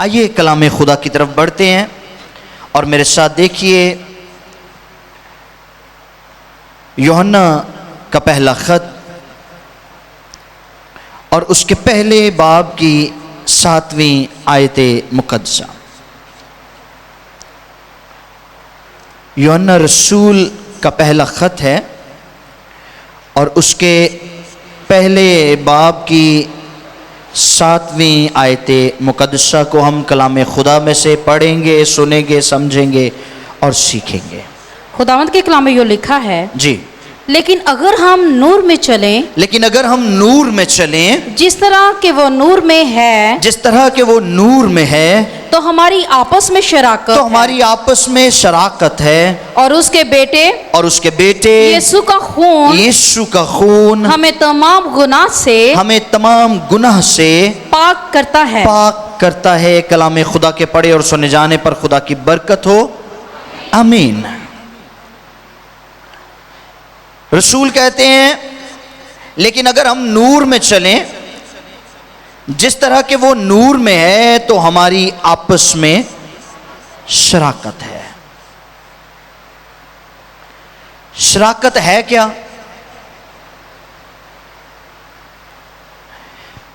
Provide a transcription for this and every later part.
آئیے کلام خدا کی طرف بڑھتے ہیں اور میرے ساتھ دیکھیے یوحنا کا پہلا خط اور اس کے پہلے باب کی 7ویں آیت مقدسہ۔ یوحنا رسول کا پہلا خط ہے اور اس کے پہلے باب کی 7ویں آیت مقدسہ کو ہم کلام خدا میں سے پڑھیں گے، سنیں گے، سمجھیں گے اور سیکھیں گے۔ خداوند کے کلام میں یہ لکھا ہے، جی، لیکن اگر ہم نور میں چلیں، لیکن اگر ہم نور میں چلیں جس طرح کہ وہ نور میں ہے، جس طرح کہ وہ نور میں ہے، تو ہماری آپس میں شراکت تو ہماری آپس میں شراکت ہے، اور اس کے بیٹے اور اس کے بیٹے یسوع کا خون یسوع کا خون ہمیں تمام گناہ سے ہمیں تمام گناہ سے پاک کرتا ہے۔ پاک کرتا ہے۔ کلام خدا کے پڑھے اور سنے جانے پر خدا کی برکت ہو، آمین۔ رسول کہتے ہیں لیکن اگر ہم نور میں چلیں جس طرح کہ وہ نور میں ہے تو ہماری آپس میں شراکت ہے۔ شراکت ہے کیا؟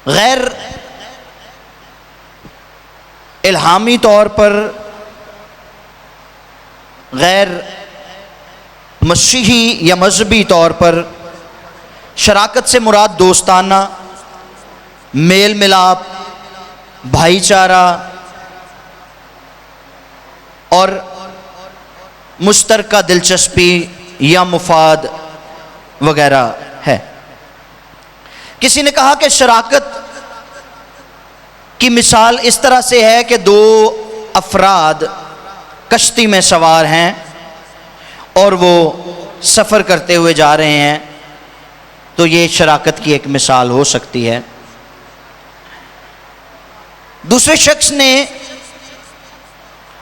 غیر الہامی طور پر، غیر مسیحی یا مذہبی طور پر شراکت سے مراد دوستانہ، میل ملاپ، بھائی چارہ اور مشترکہ دلچسپی یا مفاد وغیرہ ہے۔ کسی نے کہا کہ شراکت کی مثال اس طرح سے ہے کہ دو افراد کشتی میں سوار ہیں اور وہ سفر کرتے ہوئے جا رہے ہیں، تو یہ شراکت کی ایک مثال ہو سکتی ہے۔ دوسرے شخص نے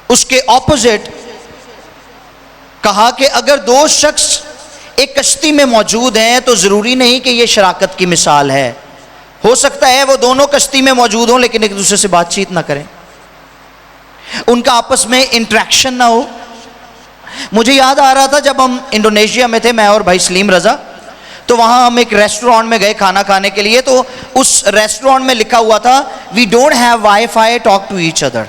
اس کے اپوزٹ کہا کہ اگر دو شخص ایک کشتی میں موجود ہیں تو ضروری نہیں کہ یہ شراکت کی مثال ہے۔ ہو سکتا ہے وہ دونوں کشتی میں موجود ہوں لیکن ایک دوسرے سے بات چیت نہ کریں، ان کا آپس میں انٹریکشن نہ ہو۔ مجھے یاد آ رہا تھا جب ہم انڈونیشیا میں تھے، میں اور بھائی سلیم رضا، تو وہاں ہم ایک ریسٹورانٹ میں گئے کھانا کھانے کے لیے، تو اس ریسٹورانٹ میں لکھا ہوا تھا we don't have wifi talk to each other.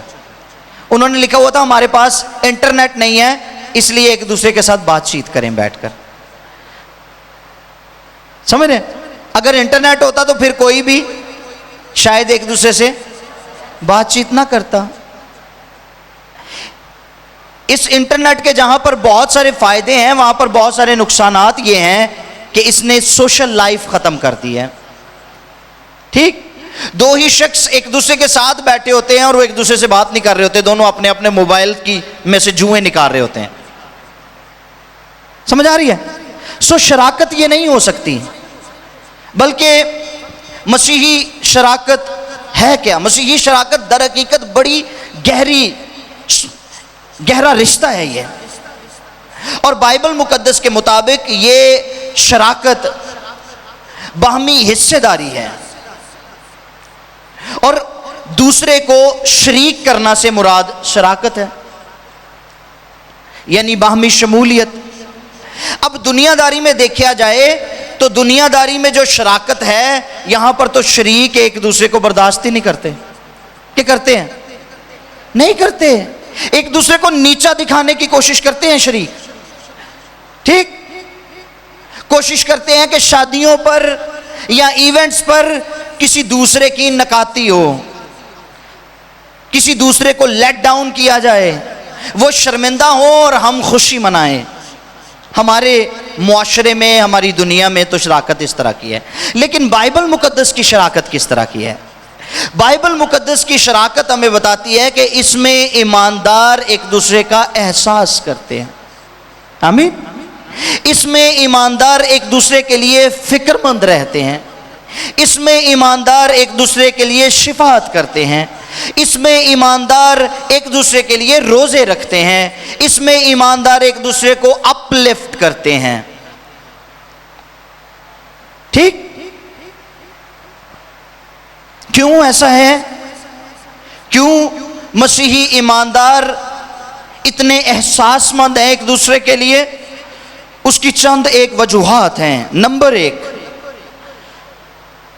انہوں نے لکھا ہوا تھا ہمارے پاس انٹرنیٹ نہیں ہے اس لیے ایک دوسرے کے ساتھ بات چیت کریں بیٹھ کر۔ سمجھ رہے؟ اگر انٹرنیٹ ہوتا تو پھر کوئی بھی شاید ایک دوسرے سے بات چیت نہ کرتا۔ اس انٹرنیٹ کے جہاں پر بہت سارے فائدے ہیں وہاں پر بہت سارے نقصانات یہ ہیں کہ اس نے سوشل لائف ختم کر دی ہے۔ ٹھیک، دو ہی شخص ایک دوسرے کے ساتھ بیٹھے ہوتے ہیں اور وہ ایک دوسرے سے بات نہیں کر رہے ہوتے، دونوں اپنے اپنے موبائل کی میں سے جوئیں نکال رہے ہوتے ہیں۔ سمجھ آ رہی ہے؟ سو شراکت یہ نہیں ہو سکتی، بلکہ مسیحی شراکت ہے کیا؟ مسیحی شراکت در حقیقت بڑی گہرا رشتہ ہے یہ، اور بائبل مقدس کے مطابق یہ شراکت باہمی حصے داری ہے، اور دوسرے کو شریک کرنا سے مراد شراکت ہے، یعنی باہمی شمولیت۔ اب دنیا داری میں دیکھا جائے تو دنیا داری میں جو شراکت ہے یہاں پر تو شریک ایک دوسرے کو برداشت ہی نہیں کرتے۔ کیا کرتے ہیں؟ نہیں کرتے، ایک دوسرے کو نیچا دکھانے کی کوشش کرتے ہیں شریک۔ ٹھیک، کوشش کرتے ہیں کہ شادیوں پر یا ایونٹس پر کسی دوسرے کی نکاتی ہو، کسی دوسرے کو لیٹ ڈاؤن کیا جائے، وہ شرمندہ ہو اور ہم خوشی منائیں۔ ہمارے معاشرے میں، ہماری دنیا میں تو شراکت اس طرح کی ہے، لیکن بائبل مقدس کی شراکت کس طرح کی ہے؟ بائبل مقدس کی شراکت ہمیں بتاتی ہے کہ اس میں ایماندار ایک دوسرے کا احساس کرتے ہیں۔ آمین۔ اس میں ایماندار ایک دوسرے کے لیے فکر مند رہتے ہیں، اس میں ایماندار ایک دوسرے کے لیے شفاعت کرتے ہیں، اس میں ایماندار ایک دوسرے کے لیے روزے رکھتے ہیں، اس میں ایماندار ایک دوسرے کو اپ لفٹ کرتے ہیں۔ ٹھیک، کیوں ایسا ہے؟ کیوں مسیحی ایماندار اتنے احساس مند ہیں ایک دوسرے کے لیے؟ اس کی چند ایک وجوہات ہیں۔ نمبر 1،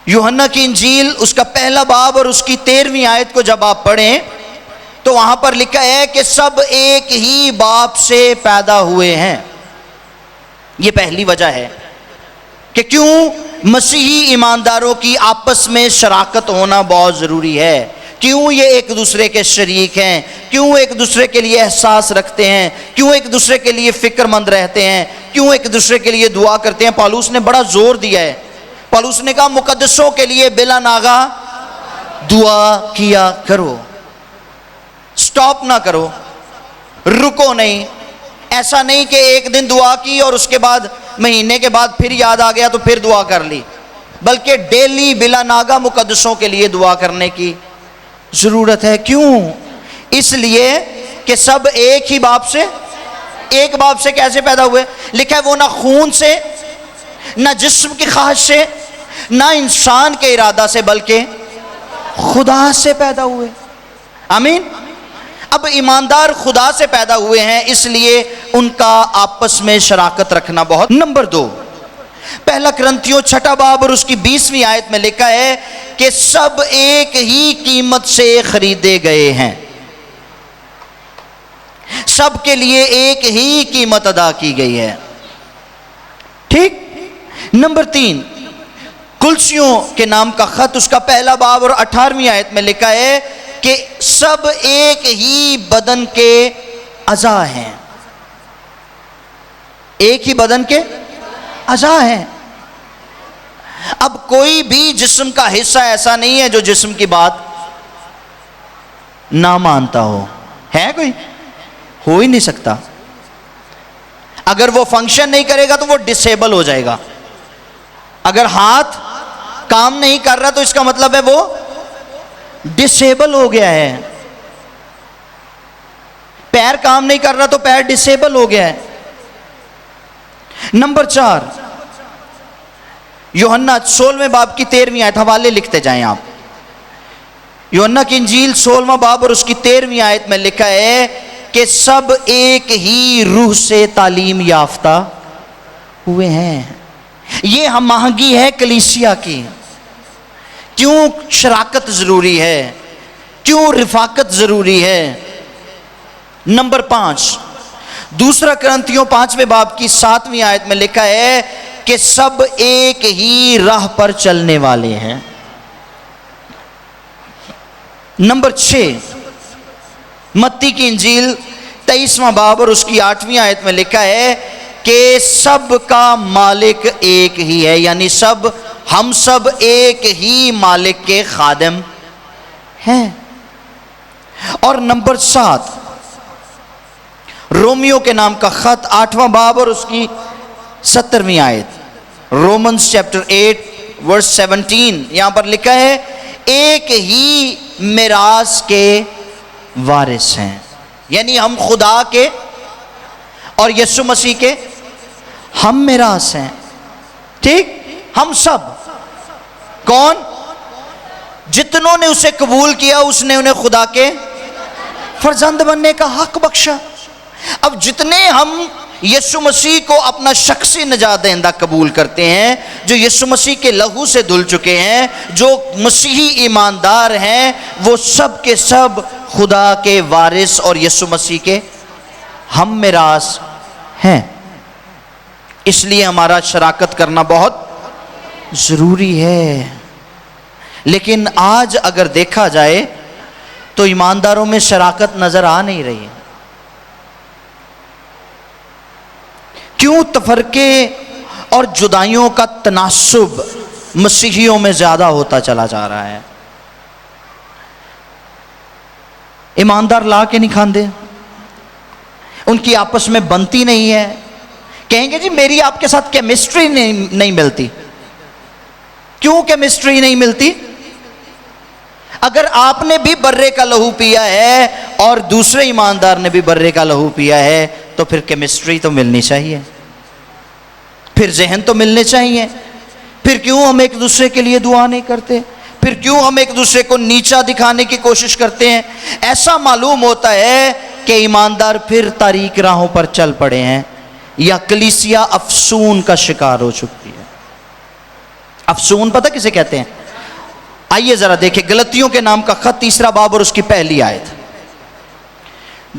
یوحنا کی انجیل اس کا پہلا باب اور اس کی 13ویں آیت کو جب آپ پڑھیں تو وہاں پر لکھا ہے کہ سب ایک ہی باپ سے پیدا ہوئے ہیں۔ یہ پہلی وجہ ہے کہ کیوں مسیحی ایمانداروں کی آپس میں شراکت ہونا بہت ضروری ہے، کیوں یہ ایک دوسرے کے شریک ہیں، کیوں ایک دوسرے کے لیے احساس رکھتے ہیں، کیوں ایک دوسرے کے لیے فکر مند رہتے ہیں، کیوں ایک دوسرے کے لیے دعا کرتے ہیں۔ پالوس نے بڑا زور دیا ہے، پالوس نے کہا مقدسوں کے لیے بلا ناغہ دعا کیا کرو، سٹاپ نہ کرو، رکو نہیں۔ ایسا نہیں کہ ایک دن دعا کی اور اس کے بعد مہینے کے بعد پھر یاد آ گیا تو پھر دعا کر لی، بلکہ ڈیلی بلا ناغہ مقدسوں کے لیے دعا کرنے کی ضرورت ہے۔ کیوں؟ اس لیے کہ سب ایک ہی باپ سے، ایک باپ سے کیسے پیدا ہوئے؟ لکھا ہے وہ نہ خون سے، نہ جسم کی خواہش سے، نہ انسان کے ارادہ سے، بلکہ خدا سے پیدا ہوئے۔ آمین۔ اب ایماندار خدا سے پیدا ہوئے ہیں، اس لیے ان کا آپس میں شراکت رکھنا بہت۔ نمبر 2، پہلا کرنتھیوں 6 باب اور اس کی 20ویں آیت میں لکھا ہے کہ سب ایک ہی قیمت سے خریدے گئے ہیں، سب کے لیے ایک ہی قیمت ادا کی گئی ہے۔ ٹھیک۔ نمبر 3، کلسیوں کے نام کا خط اس کا پہلا باب اور 18ویں آیت میں لکھا ہے کہ سب ایک ہی بدن کے اعضاء ہیں، ایک ہی بدن کے اعضاء ہیں۔ اب کوئی بھی جسم کا حصہ ایسا نہیں ہے جو جسم کی بات نہ مانتا ہو، ہے کوئی؟ ہو ہی نہیں سکتا۔ اگر وہ فنکشن نہیں کرے گا تو وہ ڈسیبل ہو جائے گا۔ اگر ہاتھ کام نہیں کر رہا تو اس کا مطلب ہے وہ ڈسیبل ہو گیا ہے۔ پیر کام نہیں کر رہا تو پیر ڈسیبل ہو گیا ہے۔ نمبر 4، یوحنا 16 باب کی 13ویں آیت، حوالے لکھتے جائیں آپ۔ یوحنا کی انجیل 16 باب اور اس کی 13ویں آیت میں لکھا ہے کہ سب ایک ہی روح سے تعلیم یافتہ ہوئے ہیں۔ یہ ہم آہنگی ہے کلیسیا کی۔ کیوں شراکت ضروری ہے، کیوں رفاقت ضروری ہے؟ نمبر 5، دوسرا کرنتھیوں 5 باب کی 7ویں آیت میں لکھا ہے کہ سب ایک ہی راہ پر چلنے والے ہیں۔ نمبر 6، متی کی انجیل 23واں باب اور اس کی 8ویں آیت میں لکھا ہے کہ سب کا مالک ایک ہی ہے، یعنی ہم سب ایک ہی مالک کے خادم ہیں۔ اور نمبر 7، رومیو کے نام کا خط 8واں باب اور اس کی 17ویں آیت، رومنز چیپٹر 8 ورس 17، یہاں پر لکھا ہے ایک ہی میراث کے وارث ہیں، یعنی ہم خدا کے اور یسوع مسیح کے ہم میراث ہیں۔ ٹھیک، ہم سب۔ کون؟ جتنوں نے اسے قبول کیا اس نے انہیں خدا کے فرزند بننے کا حق بخشا۔ اب جتنے ہم یسوع مسیح کو اپنا شخصی نجات دہندہ قبول کرتے ہیں، جو یسوع مسیح کے لہو سے دھل چکے ہیں، جو مسیحی ایماندار ہیں، وہ سب کے سب خدا کے وارث اور یسوع مسیح کے ہم میراث ہیں۔ اس لیے ہمارا شراکت کرنا بہت ضروری ہے۔ لیکن آج اگر دیکھا جائے تو ایمانداروں میں شراکت نظر آ نہیں رہی۔ کیوں تفرقے اور جدائیوں کا تناسب مسیحیوں میں زیادہ ہوتا چلا جا رہا ہے؟ ایماندار لا کے نہیں کھاندے، ان کی آپس میں بنتی نہیں ہے۔ کہیں گے جی میری آپ کے ساتھ کیمسٹری نہیں ملتی۔ کیوں کیمسٹری نہیں ملتی؟ اگر آپ نے بھی برے کا لہو پیا ہے اور دوسرے ایماندار نے بھی برے کا لہو پیا ہے تو پھر کیمسٹری تو ملنی چاہیے، پھر ذہن تو ملنے چاہیے۔ پھر کیوں ہم ایک دوسرے کے لیے دعا نہیں کرتے؟ پھر کیوں ہم ایک دوسرے کو نیچا دکھانے کی کوشش کرتے ہیں؟ ایسا معلوم ہوتا ہے کہ ایماندار پھر تاریک راہوں پر چل پڑے ہیں، یا کلیسیا افسون کا شکار ہو چکی ہے۔ افسون پتہ کسے کہتے ہیں؟ آئیے ذرا دیکھیں گلتیوں کے نام کا خط 3 باب اور اس کی پہلی آیت۔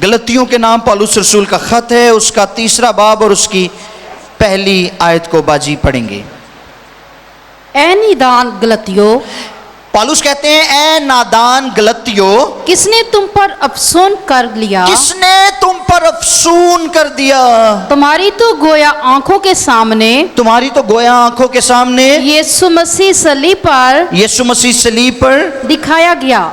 گلتیوں کے نام پولس رسول کا خط ہے، اس کا 3 باب اور اس کی پہلی آیت کو باجی پڑھیں گے۔ اے نیدان گلتیو، پولس کہتے ہیں اے نادان گلتیو، کس نے تم پر افسون کر لیا؟ کس نے تم پر افسون کر دیا؟ تمہاری تو گویا آنکھوں کے سامنے تمہاری تو گویا آنکھوں کے سامنے یسوع مسیح صلیب پر یسوع مسیح صلیب پر دکھایا گیا۔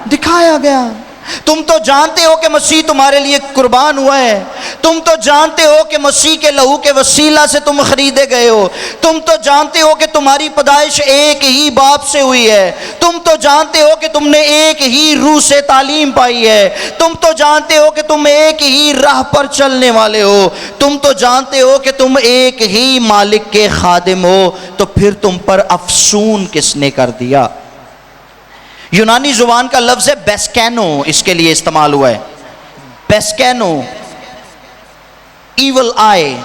تم تو جانتے ہو کہ مسیح تمہارے لیے قربان ہوا ہے، تم تو جانتے ہو کہ مسیح کے لہو کے وسیلہ سے تم خریدے گئے ہو، تم تو جانتے ہو کہ تمہاری پیدائش ایک ہی باپ سے ہوئی ہے، تم تو جانتے ہو کہ تم نے ایک ہی روح سے تعلیم پائی ہے، تم تو جانتے ہو کہ تم ایک ہی راہ پر چلنے والے ہو، تم تو جانتے ہو کہ تم ایک ہی مالک کے خادم ہو، تو پھر تم پر افسون کس نے کر دیا؟ یونانی زبان کا لفظ ہے بیسکینو، اس کے لیے استعمال ہوا ہے بیسکینو، ایول آئی۔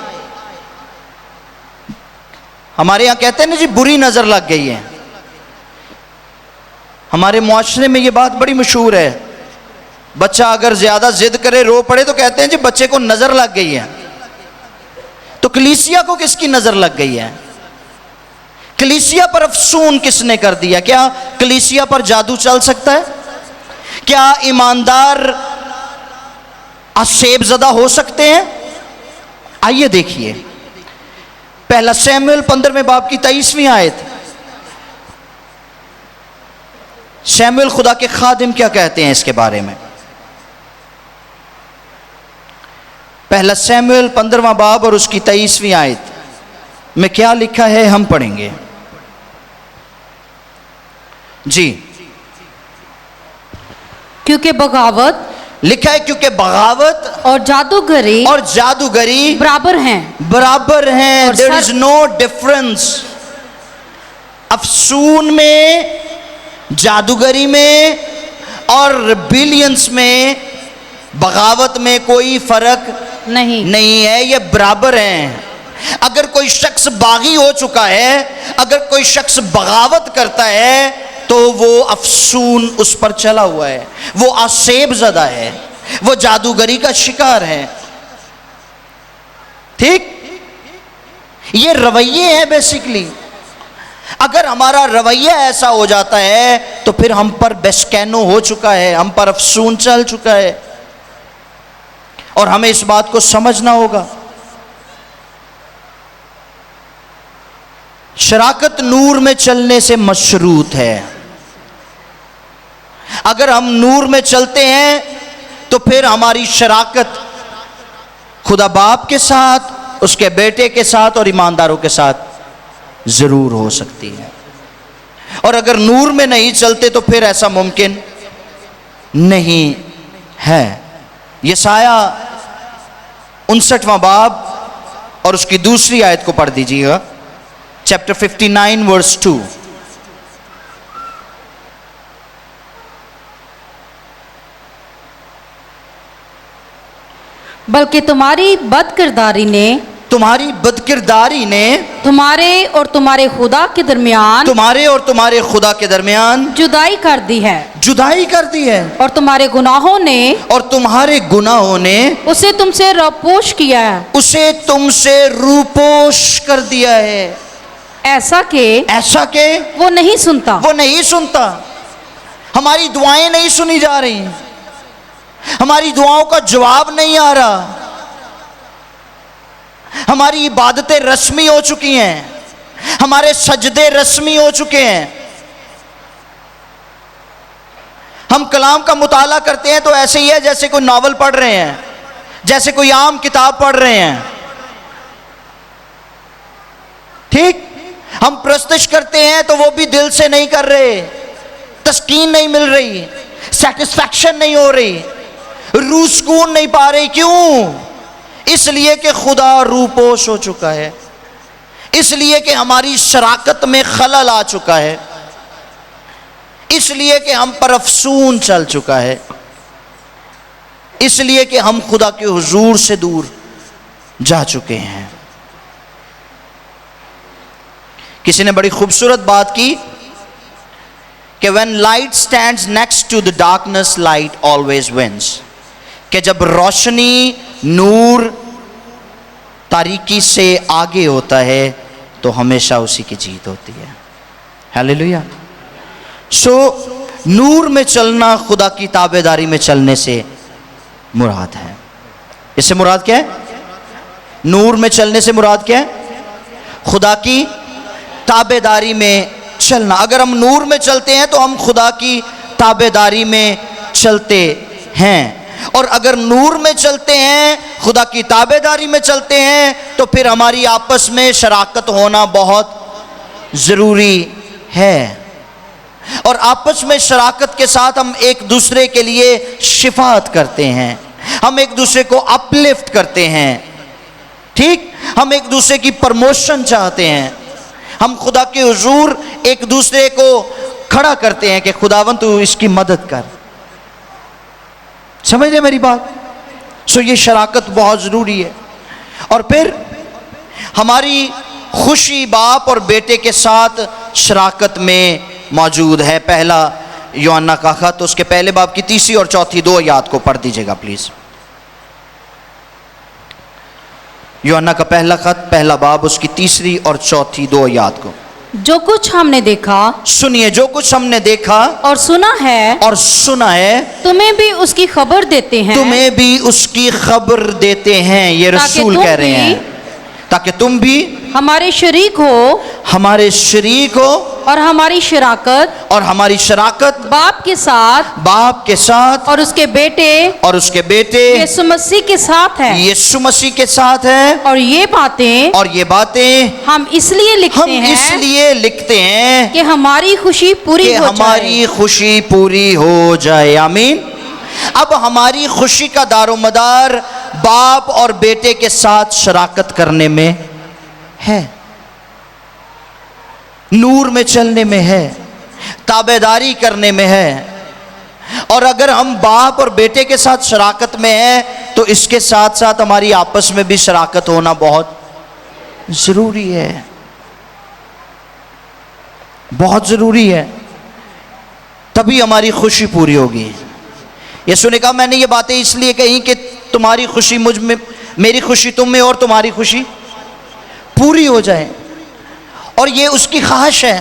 ہمارے یہاں کہتے ہیں نا جی بری نظر لگ گئی ہے، ہمارے معاشرے میں یہ بات بڑی مشہور ہے، بچہ اگر زیادہ ضد کرے رو پڑے تو کہتے ہیں جی بچے کو نظر لگ گئی ہے۔ تو کلیسیا کو کس کی نظر لگ گئی ہے؟ کلیسیا پر افسون کس نے کر دیا؟ کیا کلیسیا پر جادو چل سکتا ہے؟ کیا ایماندار آسیب زدہ ہو سکتے ہیں؟ آئیے دیکھیے پہلا سیموئیل 15 باب کی 23 آیت۔ سیموئیل خدا کے خادم کیا کہتے ہیں اس کے بارے میں؟ پہلا سیموئیل 15 باب اور اس کی 23 آیت میں کیا لکھا ہے ہم پڑھیں گے جی۔ کیونکہ بغاوت لکھا ہے کیونکہ بغاوت اور جادوگری برابر ہیں۔ اور there is no difference۔ افسون میں، جادوگری میں اور ریبیلینس میں، بغاوت میں کوئی فرق نہیں ہے، یہ برابر ہیں۔ اگر کوئی شخص باغی ہو چکا ہے، اگر کوئی شخص بغاوت کرتا ہے تو وہ افسون اس پر چلا ہوا ہے، وہ آسیب زدہ ہے، وہ جادوگری کا شکار ہے۔ ٹھیک؟ یہ رویے ہیں بیسیکلی۔ اگر ہمارا رویہ ایسا ہو جاتا ہے تو پھر ہم پر بیسکینو ہو چکا ہے، ہم پر افسون چل چکا ہے، اور ہمیں اس بات کو سمجھنا ہوگا۔ شراکت نور میں چلنے سے مشروط ہے۔ اگر ہم نور میں چلتے ہیں تو پھر ہماری شراکت خدا باپ کے ساتھ، اس کے بیٹے کے ساتھ اور ایمانداروں کے ساتھ ضرور ہو سکتی ہے، اور اگر نور میں نہیں چلتے تو پھر ایسا ممکن نہیں ہے۔ یسایہ 59 باب اور اس کی 2 آیت کو پڑھ دیجیے گا، چیپٹر 59 ورس 2۔ بلکہ تمہاری بد کرداری نے تمہارے اور تمہارے خدا کے درمیان جدائی کر دی ہے، اور تمہارے گناہوں نے اسے تم سے روپوش کر دیا ہے، ایسا کہ وہ نہیں سنتا۔ ہماری دعائیں نہیں سنی جا رہی، ہماری دعاؤں کا جواب نہیں آ رہا، ہماری عبادتیں رسمی ہو چکی ہیں، ہمارے سجدے رسمی ہو چکے ہیں۔ ہم کلام کا مطالعہ کرتے ہیں تو ایسے ہی ہے جیسے کوئی ناول پڑھ رہے ہیں، جیسے کوئی عام کتاب پڑھ رہے ہیں۔ ٹھیک؟ ہم پرستش کرتے ہیں تو وہ بھی دل سے نہیں کر رہے، تسکین نہیں مل رہی، سیٹسفیکشن نہیں ہو رہی، روح سکون نہیں پا رہی۔ کیوں؟ اس لیے کہ خدا روپوش ہو چکا ہے، اس لیے کہ ہماری شراکت میں خلل آ چکا ہے، اس لیے کہ ہم پر افسون چل چکا ہے، اس لیے کہ ہم خدا کے حضور سے دور جا چکے ہیں۔ کسی نے بڑی خوبصورت بات کی کہ when light stands next to the darkness, light always wins، کہ جب روشنی، نور تاریکی سے آگے ہوتا ہے تو ہمیشہ اسی کی جیت ہوتی ہے۔ ہیلیلویا۔ سو نور میں چلنا خدا کی تابعداری میں چلنے سے مراد ہے۔ اس سے مراد کیا ہے؟ نور میں چلنے سے مراد کیا ہے؟ خدا کی تابعداری میں چلنا۔ اگر ہم نور میں چلتے ہیں تو ہم خدا کی تابعداری میں چلتے ہیں، اور اگر نور میں چلتے ہیں، خدا کی تابعداری میں چلتے ہیں، تو پھر ہماری آپس میں شراکت ہونا بہت ضروری ہے، اور آپس میں شراکت کے ساتھ ہم ایک دوسرے کے لیے شفاعت کرتے ہیں، ہم ایک دوسرے کو اپلفٹ کرتے ہیں، ٹھیک، ہم ایک دوسرے کی پرموشن چاہتے ہیں، ہم خدا کے حضور ایک دوسرے کو کھڑا کرتے ہیں کہ خداوند تو اس کی مدد کر۔ سمجھ رہے میری بات؟ سو یہ شراکت بہت ضروری ہے۔ اور پھر ہماری خوشی باپ اور بیٹے کے ساتھ شراکت میں موجود ہے۔ پہلا یوحنا کا خط، اس کے پہلے باب کی 3 اور 4 دو آیات کو پڑھ دیجیے گا پلیز۔ یوحنا کا پہلا خط، پہلا باب، اس کی 3 اور 4 دو آیات کو۔ جو کچھ ہم نے دیکھا، سنیے، جو کچھ ہم نے دیکھا اور سنا ہے، تمہیں بھی اس کی خبر دیتے ہیں، تمہیں بھی اس کی خبر دیتے ہیں، یہ رسول کہہ رہے ہیں، تاکہ تم بھی ہمارے شریک ہو اور ہماری شراکت باپ کے ساتھ اور اس کے بیٹے یسوع مسیح کے ساتھ ہے، اور یہ باتیں ہم اس لیے لکھتے ہیں کہ ہماری خوشی پوری ہو جائے۔ آمین۔ اب ہماری خوشی کا دار و مدار باپ اور بیٹے کے ساتھ شراکت کرنے میں ہے، نور میں چلنے میں ہے، تابعداری کرنے میں ہے۔ اور اگر ہم باپ اور بیٹے کے ساتھ شراکت میں ہیں تو اس کے ساتھ ساتھ ہماری آپس میں بھی شراکت ہونا بہت ضروری ہے، بہت ضروری ہے، تبھی ہماری خوشی پوری ہوگی۔ یسوع نے کہا میں نے یہ باتیں اس لیے کہیں کہ تمہاری خوشی مجھ میں، میری خوشی تم میں، اور تمہاری خوشی پوری ہو جائے۔ اور یہ اس کی خواہش ہے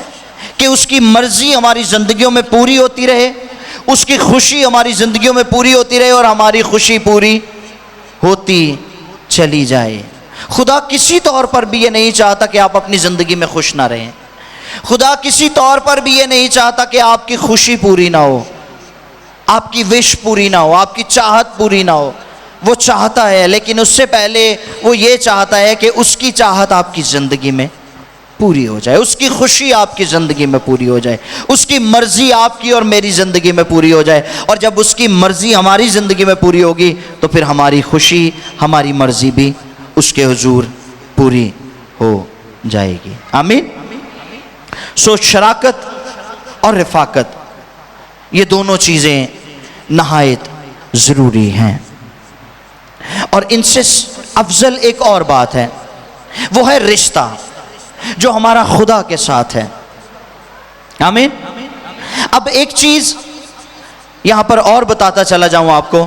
کہ اس کی مرضی ہماری زندگیوں میں پوری ہوتی رہے، اس کی خوشی ہماری زندگیوں میں پوری ہوتی رہے، اور ہماری خوشی پوری ہوتی چلی جائے۔ خدا کسی طور پر بھی یہ نہیں چاہتا کہ آپ اپنی زندگی میں خوش نہ رہیں، خدا کسی طور پر بھی یہ نہیں چاہتا کہ آپ کی خوشی پوری نہ ہو، آپ کی وش پوری نہ ہو، آپ کی چاہت پوری نہ ہو۔ وہ چاہتا ہے، لیکن اس سے پہلے وہ یہ چاہتا ہے کہ اس کی چاہت آپ کی زندگی میں پوری ہو جائے، اس کی خوشی آپ کی زندگی میں پوری ہو جائے، اس کی مرضی آپ کی اور میری زندگی میں پوری ہو جائے۔ اور جب اس کی مرضی ہماری زندگی میں پوری ہوگی تو پھر ہماری خوشی، ہماری مرضی بھی اس کے حضور پوری ہو جائے گی۔ آمین۔ سو شراکت اور رفاقت، یہ دونوں چیزیں نہایت ضروری ہیں۔ اور ان سے افضل ایک اور بات ہے، وہ ہے رشتہ جو ہمارا خدا کے ساتھ ہے۔ آمین۔ اب ایک چیز یہاں پر اور بتاتا چلا جاؤں آپ کو،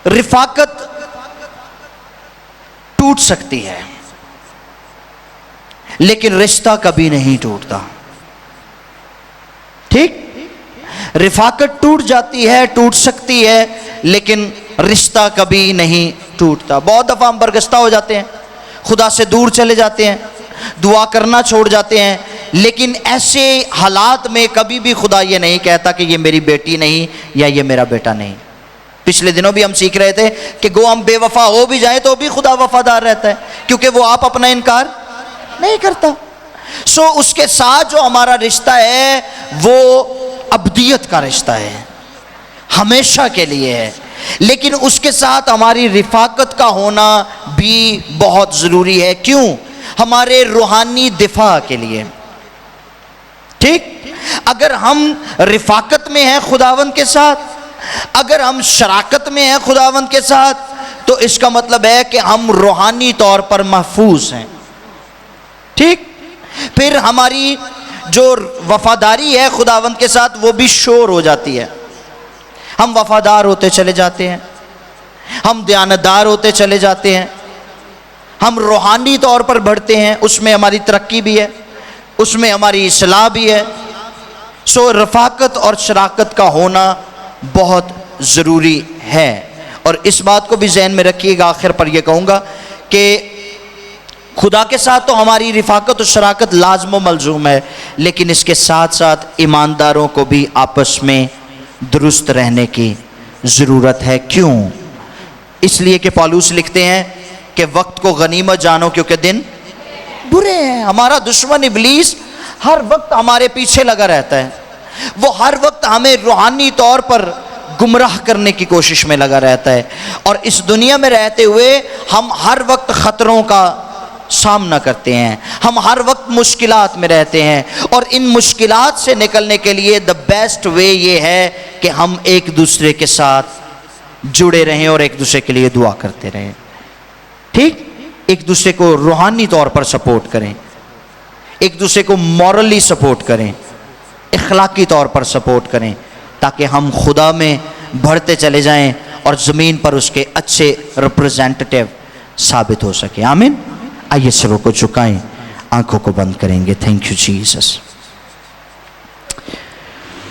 رفاقت ٹوٹ سکتی ہے لیکن رشتہ کبھی نہیں ٹوٹتا، ٹھیک؟ رفاقت ٹوٹ جاتی ہے، ٹوٹ سکتی ہے، لیکن رشتہ کبھی نہیں ٹوٹتا۔ بہت دفعہ ہم برگشتہ ہو جاتے ہیں، خدا سے دور چلے جاتے ہیں، دعا کرنا چھوڑ جاتے ہیں، لیکن ایسے حالات میں کبھی بھی خدا یہ نہیں کہتا کہ یہ میری بیٹی نہیں یا یہ میرا بیٹا نہیں۔ پچھلے دنوں بھی ہم سیکھ رہے تھے کہ گو ہم بے وفا ہو بھی جائیں تو بھی خدا وفادار رہتا ہے، کیونکہ وہ آپ اپنا انکار نہیں کرتا۔ سو اس کے ساتھ جو ہمارا رشتہ ہے وہ ابدیت کا رشتہ ہے، ہمیشہ کے لیے ہے، لیکن اس کے ساتھ ہماری رفاقت کا ہونا بھی بہت ضروری ہے۔ کیوں؟ ہمارے روحانی دفاع کے لیے، ٹھیک؟ اگر ہم رفاقت میں ہیں خداوند کے ساتھ، اگر ہم شراکت میں ہیں خداوند کے ساتھ، تو اس کا مطلب ہے کہ ہم روحانی طور پر محفوظ ہیں. ٹھیک؟ پھر ہماری جو وفاداری ہے خداوند کے ساتھ وہ بھی شور ہو جاتی ہے. ہم وفادار ہوتے چلے جاتے ہیں، ہم دیانتدار ہوتے چلے جاتے ہیں، ہم روحانی طور پر بڑھتے ہیں. اس میں ہماری ترقی بھی ہے، اس میں ہماری اصلاح بھی ہے. سو رفاقت اور شراکت کا ہونا بہت ضروری ہے. اور اس بات کو بھی ذہن میں رکھیے گا. آخر پر یہ کہوں گا کہ خدا کے ساتھ تو ہماری رفاقت اور شراکت لازم و ملزوم ہے، لیکن اس کے ساتھ ساتھ ایمانداروں کو بھی آپس میں درست رہنے کی ضرورت ہے. کیوں؟ اس لیے کہ پالوس لکھتے ہیں کہ وقت کو غنیمت جانو کیونکہ دن برے ہیں. ہمارا دشمن ابلیس ہر وقت ہمارے پیچھے لگا رہتا ہے. وہ ہر وقت ہمیں روحانی طور پر گمراہ کرنے کی کوشش میں لگا رہتا ہے. اور اس دنیا میں رہتے ہوئے ہم ہر وقت خطروں کا سامنا کرتے ہیں، ہم ہر وقت مشکلات میں رہتے ہیں. اور ان مشکلات سے نکلنے کے لیے the best way یہ ہے کہ ہم ایک دوسرے کے ساتھ جڑے رہیں اور ایک دوسرے کے لیے دعا کرتے رہیں. ٹھیک؟ ایک دوسرے کو روحانی طور پر سپورٹ کریں، ایک دوسرے کو مورلی سپورٹ کریں، اخلاقی طور پر سپورٹ کریں، تاکہ ہم خدا میں بڑھتے چلے جائیں اور زمین پر اس کے اچھے ریپرزینٹیو ثابت ہو سکے. آمین. آئیے سروں کو جھکائیں، آنکھوں کو بند کریں گے. Thank you Jesus.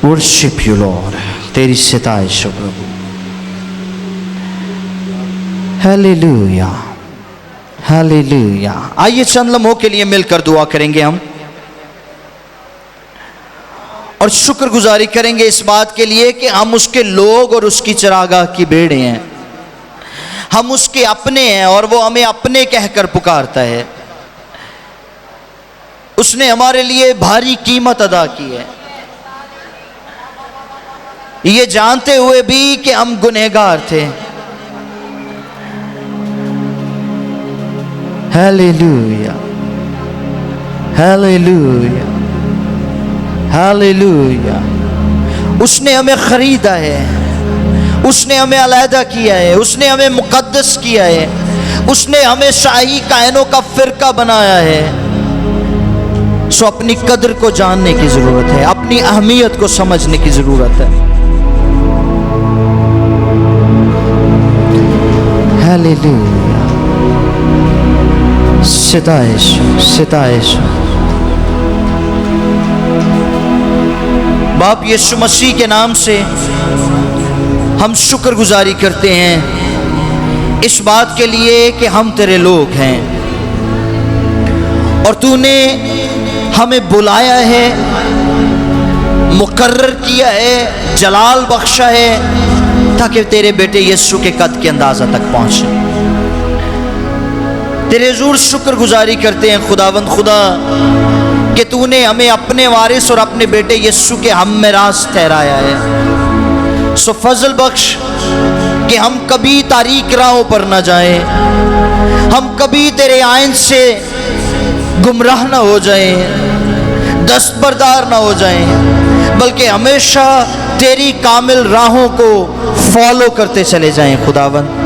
Worship you lord. تیری ستائش ہو پربھو. Hallelujah hallelujah. آئیے چند لمحوں کے لیے مل کر دعا کریں گے ہم، اور شکر گزاری کریں گے اس بات کے لیے کہ ہم اس کے لوگ اور اس کی چراگاہ کی بھیڑیں ہیں. ہم اس کے اپنے ہیں اور وہ ہمیں اپنے کہہ کر پکارتا ہے. اس نے ہمارے لیے بھاری قیمت ادا کی ہے، یہ جانتے ہوئے بھی کہ ہم گنہگار تھے. Hallelujah hallelujah hallelujah. اس نے ہمیں خریدا ہے، اس نے ہمیں علیحدہ کیا ہے، اس نے ہمیں مقدس کیا ہے، اس نے ہمیں شاہی کائنوں کا فرقہ بنایا ہے. سو اپنی قدر کو جاننے کی ضرورت ہے، اپنی اہمیت کو سمجھنے کی ضرورت ہے. ہیلیلویا. ستائش ستائش. باپ یسوع مسیح کے نام سے ہم شکر گزاری کرتے ہیں اس بات کے لیے کہ ہم تیرے لوگ ہیں اور تو نے ہمیں بلایا ہے، مقرر کیا ہے، جلال بخشا ہے تاکہ تیرے بیٹے یسوع کے قد کے اندازہ تک پہنچیں. تیرے حضور شکر گزاری کرتے ہیں خداوند خدا کہ تو نے ہمیں اپنے وارث اور اپنے بیٹے یسوع کے ہم میراث ٹھہرایا ہے. سو فضل بخش کہ ہم کبھی تاریک راہوں پر نہ جائیں، ہم کبھی تیرے آئین سے گمراہ نہ ہو جائیں، دستبردار نہ ہو جائیں، بلکہ ہمیشہ تیری کامل راہوں کو فالو کرتے چلے جائیں. خداوند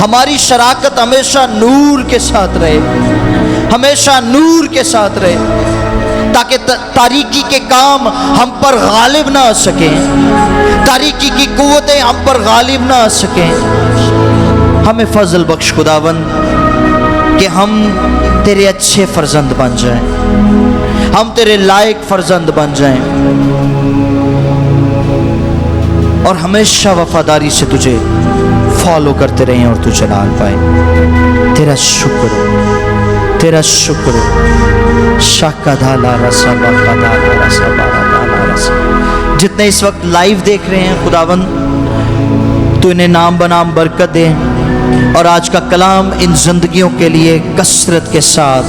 ہماری شراکت ہمیشہ نور کے ساتھ رہے، ہمیشہ نور کے ساتھ رہے، تاکہ تاریکی کے کام ہم پر غالب نہ آ سکیں، تاریکی کی قوتیں ہم پر غالب نہ آ سکیں. ہمیں فضل بخش خداوند کہ ہم تیرے اچھے فرزند بن جائیں، ہم تیرے لائق فرزند بن جائیں اور ہمیشہ وفاداری سے تجھے فالو کرتے رہیں اور تو جلال پائے. تیرا شکر تیرا شکر. شاکا دھالا رسا باکا دھالا رسا بارا دھالا رسا. جتنے اس وقت لائیو دیکھ رہے ہیں خداوند تو انہیں نام بنام برکت دے اور آج کا کلام ان زندگیوں کے لیے کثرت کے ساتھ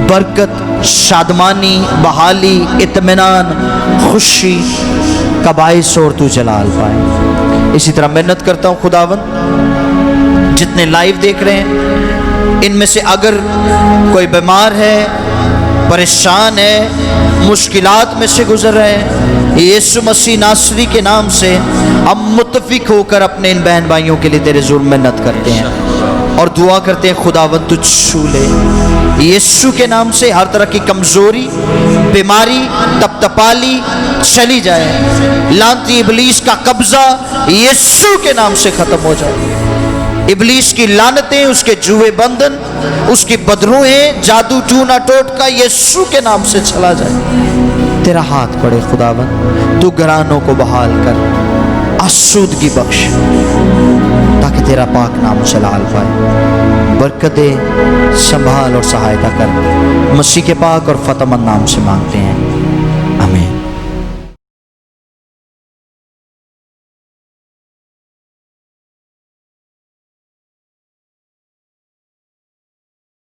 برکت، شادمانی، بحالی، اطمینان، خوشی کا باعث اور تو جلال پائے. اسی طرح محنت کرتا ہوں خداوند جتنے لائیو دیکھ رہے ہیں ان میں سے اگر کوئی بیمار ہے، پریشان ہے, مشکلات میں سے گزر رہے ہیں, یسوع مسیح ناصری کے نام سے ہم متفق ہو کر اپنے ان بہن بھائیوں کے لیے تیرے حضور منت کرتے ہیں اور دعا کرتے ہیں خداوند تجھ چھو لے. یسوع کے نام سے ہر طرح کی کمزوری, بیماری, تپتپالی چلی جائے. لعنتی ابلیس کا قبضہ یسوع کے نام سے ختم ہو جائے. ابلیس کی لعنتیں, اس کے جوئے بندھن, اس کی بدروہیں, جادو ٹونا ٹوٹکا یسوع کے نام سے چلا جائے. تیرا ہاتھ پڑے خداوند, تو گھرانوں کو بحال کر, آسودگی بخش تاکہ تیرا پاک نام جلال پائے. برکت دے, سنبھال اور سہایتا کر, مسیح کے پاک اور فتح مند نام سے مانگتے ہیں,